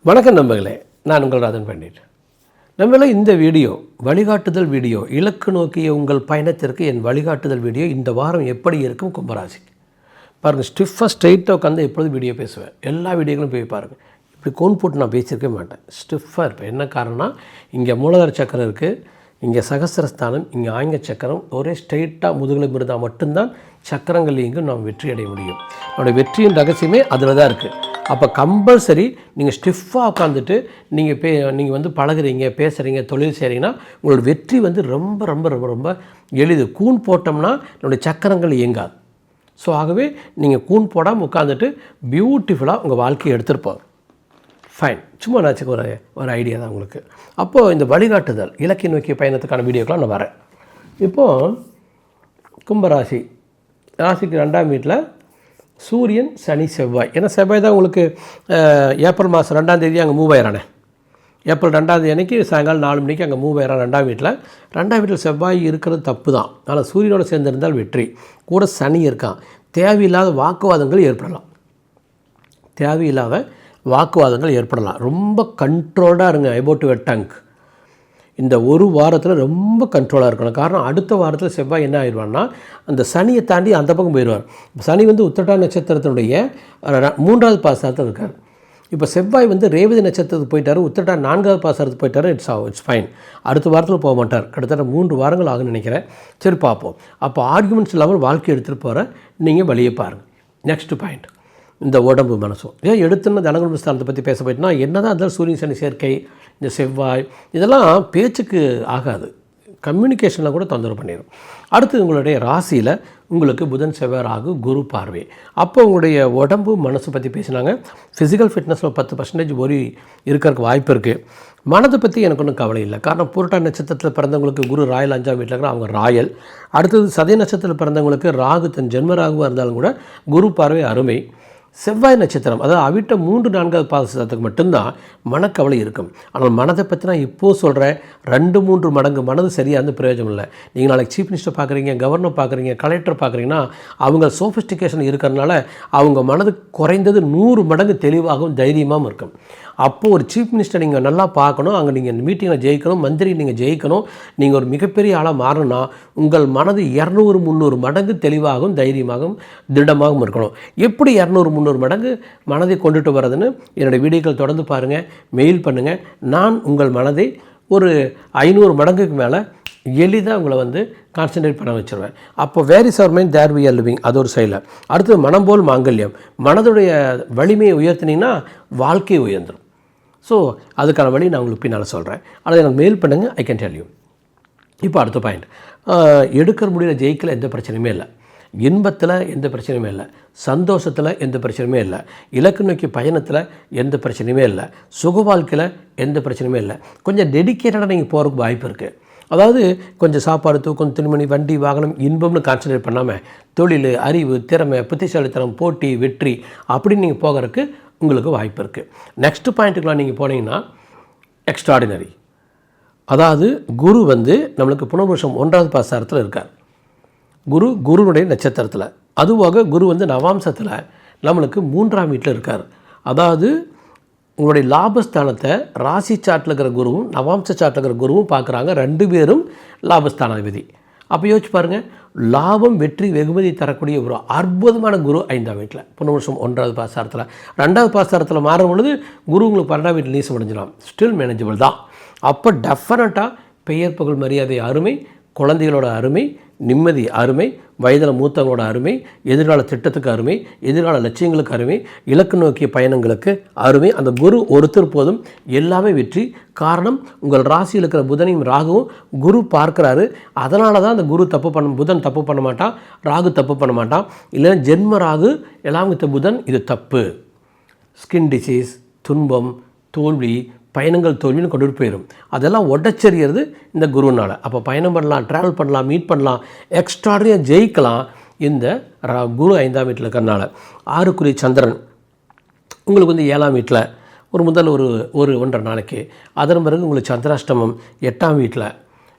வணக்கம் நண்பர்களே, நான் உங்கள் ராதன் பண்டிட். நம்மள இந்த வீடியோ வழிகாட்டுதல் வீடியோ, இலக்கு நோக்கிய உங்கள் பயணத்திற்கு என் வழிகாட்டுதல் வீடியோ இந்த வாரம் எப்படி இருக்கும் கும்பராசிக்கு பாருங்கள். ஸ்டிஃபாக ஸ்ட்ரெயிட்டாக உட்காந்து எப்பொழுதும் வீடியோ பேசுவேன். எல்லா வீடியோக்களும் போய் பாருங்கள். இப்படி கோன் போட்டு நான் பேசியிருக்கவே மாட்டேன். ஸ்டிஃபாக இருப்பேன். என்ன காரணம்னா, இங்கே மூலாதார சக்கரம் இருக்குது, இங்கே சகஸ்ரஸ்தானம், இங்கே ஆங்க சக்கரம் ஒரே ஸ்ட்ரெயிட்டாக முதுகில் இருந்தால் மட்டும்தான் சக்கரங்கள் இங்கும் நாம் வெற்றி அடைய முடியும். நம்மளுடைய வெற்றியின் ரகசியமே அதில் தான் இருக்குது. அப்போ கம்பல்சரி நீங்கள் ஸ்டிஃபாக உட்காந்துட்டு நீங்கள் வந்து பழகுறீங்க, பேசுகிறீங்க, தொழில் செய்கிறீங்கன்னா உங்களோட வெற்றி வந்து ரொம்ப ரொம்ப ரொம்ப ரொம்ப எளிது. கூன் போட்டோம்னா நம்மளுடைய சக்கரங்கள் இயங்காது. ஸோ ஆகவே நீங்கள் கூன் போடாமல் உட்காந்துட்டு பியூட்டிஃபுல்லாக உங்கள் வாழ்க்கையை எடுத்துருப்போம். ஃபைன். சும்மா நாச்சுக்கு ஒரு ஐடியா தான் உங்களுக்கு. அப்போது இந்த வழிகாட்டுதல் இலக்கை நோக்கிய பயணத்துக்கான வீடியோக்கெலாம் நான் வரேன். இப்போது கும்பராசி ராசிக்கு 2ஆம் வீட்டில் சூரியன், சனி, செவ்வாய். ஏன்னா செவ்வாய் தான் உங்களுக்கு ஏப்ரல் மாதம் 2ஆம் தேதி அங்கே மூவ் ஆயிரானே. ஏப்ரல் 2ஆம் தேதி அன்றைக்கி சாயங்காலம் 4 மணிக்கு அங்கே மூவ் ஆயிரான் 2ஆம் வீட்டில். 2ஆம் வீட்டில் செவ்வாய் இருக்கிறது தப்பு தான். ஆனால் சூரியனோடு சேர்ந்திருந்தால் வெற்றி. கூட சனி இருக்கான். தேவையில்லாத வாக்குவாதங்கள் ஏற்படலாம். ரொம்ப கண்ட்ரோல்டாக இருங்க. About your tongue. இந்த ஒரு வாரத்தில் ரொம்ப கண்ட்ரோலாக இருக்கணும். காரணம், அடுத்த வாரத்தில் செவ்வாய் என்ன ஆயிடுவான்னா, அந்த சனியை தாண்டி அந்த பக்கம் போயிடுவார். சனி வந்து உத்திரட்டா நட்சத்திரத்தினுடைய 3ஆவது பாசத்தில் இருக்கார். இப்போ செவ்வாய் வந்து ரேவதி நட்சத்திரத்துக்கு போயிட்டார், உத்திரட்டா 4ஆவது பாசத்துக்கு போயிட்டார். It's fine. அடுத்த வாரத்தில் போக மாட்டார். கிட்டத்தட்ட 3 வாரங்கள் ஆகுன்னு நினைக்கிறேன். சரி, பார்ப்போம். அப்போ ஆர்குமெண்ட்ஸ் இல்லாமல் வாழ்க்கை எடுத்துகிட்டு போகிற நீங்கள் வழியை பாருங்கள். நெக்ஸ்ட் பாயிண்ட், இந்த உடம்பு மனசும். ஏன் எடுத்துன்னு தனகுடும்ப ஸ்தானத்தை பற்றி பேச போயிட்டுனா, என்ன தான் இருந்தாலும் சூரியன் சனி சேர்க்கை, இந்த செவ்வாய் இதெல்லாம் பேச்சுக்கு ஆகாது. கம்யூனிகேஷனில் கூட தொந்தரவு பண்ணிடும். அடுத்து உங்களுடைய ராசியில் உங்களுக்கு புதன், செவ்வாய், ராகு, குரு பார்வை. அப்போ உங்களுடைய உடம்பு மனசு பற்றி பேசினாங்க. ஃபிசிக்கல் ஃபிட்னஸில் 10% ஒரி இருக்கிறதுக்கு வாய்ப்பு இருக்குது. மனதை பற்றி எனக்கு ஒன்றும் கவலை இல்லை. காரணம், புரட்டா நட்சத்திரத்தில் பிறந்தவங்களுக்கு குரு ராயல் 5ஆம் வீட்டில் இருக்கிற அவங்க ராயல். அடுத்தது சதய நட்சத்திரத்தில் பிறந்தவங்களுக்கு ராகு தன் ஜென்ம ராகுவாக இருந்தாலும் கூட குரு பார்வை அருமை. செவ்வாய் நட்சத்திரம், அதாவது அவிட்ட 3, 4ஆவது பாதத்துக்கு மட்டும்தான் மனக்கவலை இருக்கும். ஆனால் மனதை பற்றி நான் இப்போது சொல்கிறேன், 2-3 மடங்கு மனது சரியாக இருந்து பிரயோஜனம் இல்லை. நீங்கள் நாளைக்கு சீஃப் மினிஸ்டர் பார்க்குறீங்க, கவர்னர் பார்க்குறீங்க, கலெக்டர் பார்க்குறீங்கன்னா அவங்க சோஃபிஸ்டிகேஷன் இருக்கிறதுனால அவங்க மனது குறைந்தது 100 மடங்கு தெளிவாகவும் தைரியமாகவும் இருக்கும். அப்போது ஒரு சீஃப் மினிஸ்டர் நீங்கள் நல்லா பார்க்கணும், அங்கே நீங்கள் மீட்டிங்கில் ஜெயிக்கணும், மந்திரி நீங்கள் ஜெயிக்கணும், நீங்கள் ஒரு மிகப்பெரிய ஆளாக மாறணும்னா உங்கள் மனது 200-300 மடங்கு தெளிவாகவும் தைரியமாகவும் திடமாகவும் இருக்கணும். எப்படி 200-300 மடங்கு மனதை கொண்டுட்டு வர்றதுன்னு என்னுடைய வீடியோக்கள் தொடர்ந்து பாருங்கள், மெயில் பண்ணுங்கள். நான் உங்கள் மனதை ஒரு 500 மடங்குக்கு மேலே எளிதாக உங்களை வந்து கான்சன்ட்ரேட் பண்ண வச்சுருவேன். அப்போ where is our mind there we are living, அது ஒரு சைடில். அடுத்தது மனம் போல் மாங்கல்யம். மனதுடைய வலிமையை உயர்த்தினீங்கன்னா வாழ்க்கையை உயர்ந்துடும். ஸோ அதுக்கான வழி நான் உங்களுக்கு பின்னால் சொல்கிறேன். அதை எனக்கு மெயில் பண்ணுங்கள், ஐ கேன் டெல் யூ. இப்போ அடுத்த பாயிண்ட், எடுக்கிற முடியல ஜெயிக்கல எந்த பிரச்சனையுமே இல்லை. இன்பத்தில் எந்த பிரச்சனையுமே இல்லை. சந்தோஷத்தில் எந்த பிரச்சனையுமே இல்லை. இலக்கு நோக்கி பயணத்தில் எந்த பிரச்சனையுமே இல்லை. சுக வாழ்க்கையில் எந்த பிரச்சனையுமே இல்லை. கொஞ்சம் டெடிக்கேட்டடாக நீங்கள் போகிறதுக்கு வாய்ப்பு இருக்குது. அதாவது கொஞ்சம் சாப்பாடு, தூக்கம், துணிமணி, வண்டி, வாகனம், இன்பம்னு கான்சன்ட்ரேட் பண்ணாமல் தொழில், அறிவு, திறமை, புத்திசாலித்தனம், போட்டி, வெற்றி அப்படின்னு நீங்கள் போகிறதுக்கு உங்களுக்கு வாய்ப்பு இருக்குது. நெக்ஸ்ட் பாயிண்ட்டுக்கெலாம் நீங்கள் போனீங்கன்னா எக்ஸ்ட்ராடினரி. அதாவது குரு வந்து நம்மளுக்கு புனர்வருஷம் 1ஆவது பாசாரத்தில் இருக்கார். குருனுடைய நட்சத்திரத்தில். அதுவாக குரு வந்து நவாம்சத்தில் நம்மளுக்கு 3ஆம் வீட்டில் இருக்கார். அதாவது உங்களுடைய லாபஸ்தானத்தை ராசி சாட்டில் இருக்கிற குருவும் நவாம்ச சாட்டில் இருக்கிற குருவும் பார்க்குறாங்க. 2 பேரும் லாபஸ்தானாதிபதி. அப்போ யோசிச்சு பாருங்கள், லாபம், வெற்றி, வெகுமதி தரக்கூடிய ஒரு அற்புதமான குரு 5ஆம் வீட்டில் புனர்வருஷம் 1ஆவது பாசாரத்தில். 2ஆவது பாசாரத்தில் மாறும் பொழுது குரு உங்களுக்கு 12ஆம் வீட்டில் நீசம் அடைஞ்சிடும். ஸ்டில் மேனேஜபிள் தான். அப்போ டெஃபினட்டாக பெயர், புகழ், மரியாதை அருமை, குழந்தைகளோட அருமை, நிம்மதி அருமை, வயதில் மூத்தவங்களோட அருமை, எதிர்கால திட்டத்துக்கு அருமை, எதிர்கால லட்சியங்களுக்கு அருமை, இலக்கு நோக்கிய பயணங்களுக்கு அருமை. அந்த குரு ஒருத்தர் போதும், எல்லாமே வெற்றி. காரணம், உங்கள் ராசியில் இருக்கிற புதனையும் ராகுவும் குரு பார்க்குறாரு. அதனால தான் அந்த புதன் தப்பு பண்ண மாட்டான், ராகு தப்பு பண்ண மாட்டான். இல்லைன்னா ஜென்ம ராகு எல்லாம் புதன், இது தப்பு. ஸ்கின் டிசீஸ், துன்பம், தோல்வி, பயணங்கள் தோல்வின்னு கொண்டுட்டு போயிடும். அதெல்லாம் உடச்செறியறது இந்த குருனால். அப்போ பயணம் பண்ணலாம், ட்ராவல் பண்ணலாம், மீட் பண்ணலாம், எக்ஸ்ட்ராடினரியாக ஜெயிக்கலாம் இந்த குரு 5ஆம் வீட்டில் இருக்கிறனால. 6க்குரிய சந்திரன் உங்களுக்கு வந்து 7ஆம் வீட்டில் முதல் ஒரு 1.5 நாளைக்கு. அதன் பிறகு உங்களுக்கு சந்திராஷ்டமம் 8ஆம் வீட்டில்.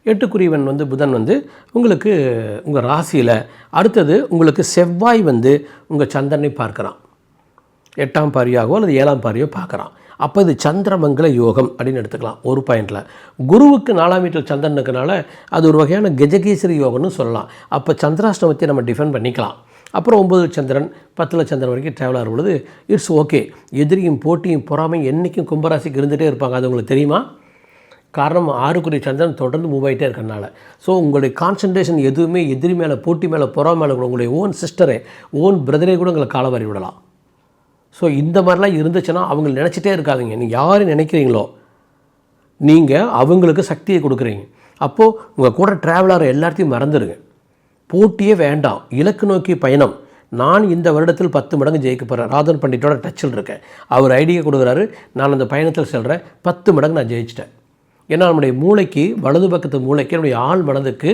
8க்குரியவன் வந்து புதன் வந்து உங்களுக்கு உங்கள் ராசியில். அடுத்தது உங்களுக்கு செவ்வாய் வந்து உங்கள் சந்திரனை பார்க்குறான். 8ஆம் பார்வையாகவோ அல்லது 7ஆம் பார்வையோ பார்க்குறான். அப்போ இது சந்திரமங்கல யோகம் அப்படின்னு எடுத்துக்கலாம் ஒரு பாயிண்டில். குருவுக்கு 4ஆம் வீட்டில் சந்திரன் இருக்கனால அது ஒரு வகையான கஜகேசரி யோகம்னு சொல்லலாம். அப்போ சந்திராஷ்டமத்தை நம்ம டிஃபெண்ட் பண்ணிக்கலாம். அப்புறம் 9 சந்திரன் 10 சந்திரன் வரைக்கும் ட்ராவல் ஆகும் பொழுது இட்ஸ் ஓகே. எதிரியும் போட்டியும் பொறாமையும் என்றைக்கும் கும்பராசிக்கு இருந்துகிட்டே இருப்பாங்க. அது உங்களுக்கு தெரியுமா? காரணம் 6க்குரிய சந்திரன் தொடர்ந்து மூவ் ஆகிட்டே இருக்கனால. ஸோ உங்களுடைய கான்சன்ட்ரேஷன் எதுவுமே எதிரி மேலே, போட்டி மேலே, பொறாமை மேலே கூட உங்களுடைய ஓன் சிஸ்டரே, ஓன் பிரதரே கூட உங்களை காலவாரி விடலாம். ஸோ இந்த மாதிரிலாம் இருந்துச்சுன்னா அவங்க நினச்சிட்டே இருக்காதிங்க. நீங்கள் யார் நினைக்கிறீங்களோ நீங்கள் அவங்களுக்கு சக்தியை கொடுக்குறீங்க. அப்போது உங்கள் கூட ட்ராவலர் எல்லாத்தையும் மறந்துடுங்க. போட்டியே வேண்டாம். இலக்கு நோக்கி பயணம். நான் இந்த வருடத்தில் 10 மடங்கு ஜெயிக்க போகிறேன். ராதன் பண்டிட்டோட டச்சில் இருக்கேன். அவர் ஐடியா கொடுக்குறாரு, நான் அந்த பயணத்தில் செல்கிறேன், 10 மடங்கு நான் ஜெயிச்சிட்டேன். ஏன்னா நம்முடைய மூளைக்கு, வலது பக்கத்து மூளைக்கு, என்னுடைய ஆள் மனதுக்கு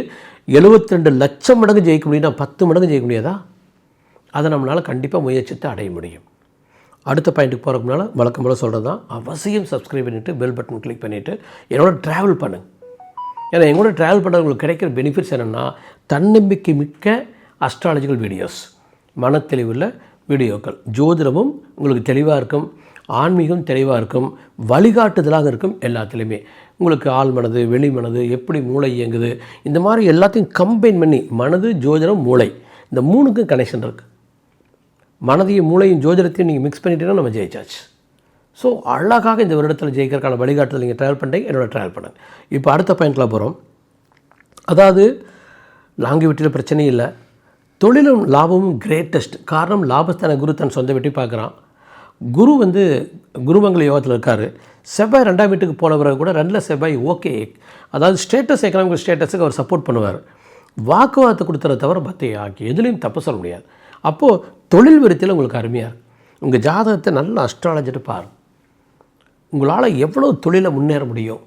72 லட்சம் மடங்கு ஜெயிக்க முடியும். 10 மடங்கு ஜெயிக்க முடியாதா? அதை நம்மளால் கண்டிப்பாக முயற்சித்து அடைய முடியும். அடுத்த பாயிண்ட்டுக்கு போகிறதுக்கு முன்னால் வழக்கம் போல் சொல்கிறது தான், அவசியம் சப்ஸ்கிரைப் பண்ணிவிட்டு பெல் பட்டன் கிளிக் பண்ணிவிட்டு என்னோட ட்ராவல் பண்ணுங்க. ஏன்னா எங்களோட ட்ராவல் பண்ணுறவங்களுக்கு கிடைக்கிற பெனிஃபிட்ஸ் என்னென்னா, தன்னம்பிக்கை மிக்க அஸ்ட்ராலஜிக்கல் வீடியோஸ், மனத்தெளிவுள்ள வீடியோக்கள், ஜோதிடமும் உங்களுக்கு தெளிவாக இருக்கும், ஆன்மீகம் தெளிவாக இருக்கும், வழிகாட்டுதலாக இருக்கும். எல்லாத்துலேயுமே உங்களுக்கு ஆள் மனது, வெளி மனது, எப்படி மூளை இயங்குது, இந்த மாதிரி எல்லாத்தையும் கம்பைன் பண்ணி, மனது, ஜோதிடம், மூளை, இந்த 3க்கும் கனெக்ஷன் இருக்குது. மனதையும் மூளையும் ஜோதிடத்தையும் நீங்கள் மிக்ஸ் பண்ணிட்டீங்கன்னா நம்ம ஜெயிச்சாச்சு. ஸோ அழகாக இந்த வருடத்தில் ஜெயிக்கிறதுக்கான வழிகாட்டுதல் நீங்கள் ட்ராவல் பண்ணுறீங்க. என்னோட ட்ராவல் பண்ணுங்க. இப்போ அடுத்த பாயிண்ட்டில் போகிறோம். அதாவது லாங்கிவிட்டியில் பிரச்சனை இல்லை, தொழிலும் லாபமும் கிரேட்டஸ்ட். காரணம் லாபஸ்தான குரு தன் சொந்த வீட்டை பார்க்குறான். குரு குருமங்கல யோகத்தில் இருக்கார். செவ்வாய் 2ஆம் வீட்டுக்கு போன பிறகு கூட 2ல் செவ்வாய் ஓகே. அதாவது ஸ்டேட்டஸ், எக்கனாமிக் ஸ்டேட்டஸுக்கு அவர் சப்போர்ட் பண்ணுவார். வாக்குவாதத்தை கொடுத்துறத தவிர பற்றி ஆக்கி எதுலேயும் தப்பு சொல்ல முடியாது. அப்போது தொழில் விருத்தியில் உங்களுக்கு அருமையாக இருக்கும். உங்கள் ஜாதகத்தை நல்லா அஸ்ட்ராலஜிட்டு பாருங்கள். உங்களால் எவ்வளோ தொழிலை முன்னேற முடியும்.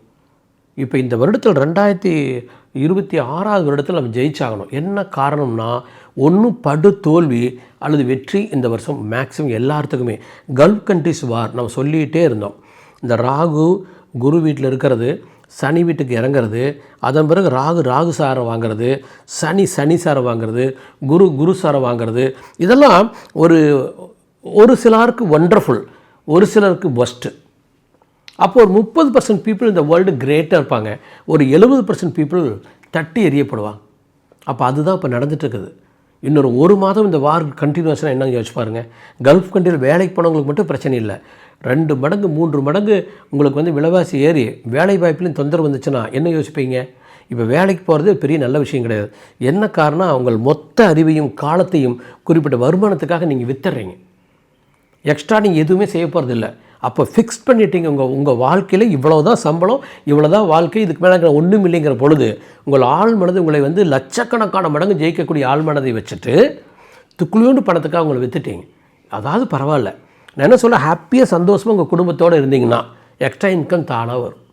இப்போ இந்த வருடத்தில் 2026 வருடத்தில் நம்ம ஜெயிச்சாகணும். என்ன காரணம்னா, ஒன்றும் படு தோல்வி அல்லது வெற்றி இந்த வருஷம் மேக்ஸிமம் எல்லாத்துக்குமே. கல்ஃப் கண்ட்ரிஸ் வார் நம்ம சொல்லிகிட்டே இருந்தோம். இந்த ராகு குரு வீட்டில் இருக்கிறது, சனி வீட்டுக்கு இறங்கிறது, அதன் பிறகு ராகு சாரை வாங்கிறது, சனி சாரை வாங்கிறது, குரு சாரை வாங்கிறது, இதெல்லாம் ஒரு சிலருக்கு ஒண்டர்ஃபுல், ஒரு சிலருக்கு ஒஸ்ட்டு. அப்போ ஒரு 30% பீப்புள் இந்த வேர்ல்டு கிரேட்டாக இருப்பாங்க, ஒரு 70% பீப்புள் தட்டி எறியப்படுவாங்க. அப்போ அதுதான் இப்போ நடந்துகிட்ருக்குது. இன்னொரு 1 மாதம் இந்த வார் கண்டினியூஷனாக என்னங்க யோசிச்சு பாருங்கள். கல்ஃப் கண்ட்ரியில் வேலைக்கு போனவங்களுக்கு மட்டும் பிரச்சனை இல்லை, 2 மடங்கு 3 மடங்கு உங்களுக்கு விலைவாசி ஏறி வேலை வாய்ப்புலையும் தொந்தரவு வந்துச்சுன்னா என்ன யோசிப்பீங்க? இப்போ வேலைக்கு போகிறது பெரிய நல்ல விஷயம் கிடையாது. என்ன காரணம்? உங்கள் மொத்த அறிவையும் காலத்தையும் குறிப்பிட்ட வருமானத்துக்காக நீங்கள் வித்துறீங்க. எக்ஸ்ட்ரா நீங்கள் எதுவுமே செய்ய போகிறதில்ல. அப்போ ஃபிக்ஸ் பண்ணிட்டீங்க. உங்கள் வாழ்க்கையில் இவ்வளோ தான் சம்பளம், இவ்வளோ தான் வாழ்க்கை, இதுக்கு மேலே ஒன்றும் இல்லைங்கிற பொழுது உங்கள் ஆள் மனது உங்களை லட்சக்கணக்கான மடங்கு ஜெயிக்கக்கூடிய ஆள் மனதை வச்சுட்டு துக்குளியோண்டு பணத்துக்காக உங்களை விற்றுட்டீங்க. அதாவது பரவாயில்ல, நான் என்ன சொல்ல, ஹாப்பியாக சந்தோஷமாக உங்கள் குடும்பத்தோடு இருந்தீங்கன்னா எக்ஸ்ட்ரா இன்கம் தானாக வரும்.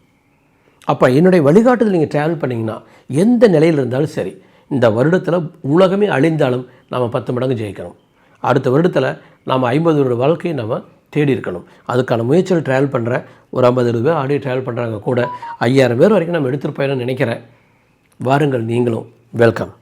அப்போ என்னுடைய வழிகாட்டுதல் நீங்கள் ட்ராவல் பண்ணிங்கன்னா எந்த நிலையில் இருந்தாலும் சரி, இந்த வருடத்தில் உலகமே அழிந்தாலும் நாம் 10 மடங்கு ஜெயிக்கணும். அடுத்த வருடத்தில் நாம் 50 வருட வாழ்க்கையை நம்ம தேடி இருக்கணும். அதுக்கான முயற்சியில் ட்ராவல் பண்ணுறேன். ஒரு 50-60 பேர் ஆடியோ ட்ராவல் பண்ணுறாங்க. கூட 5000 பேர் வரைக்கும் நம்ம எடுத்துகிட்டு போயிடணும்னு நினைக்கிறேன். வாருங்கள், நீங்களும் வெல்கம்.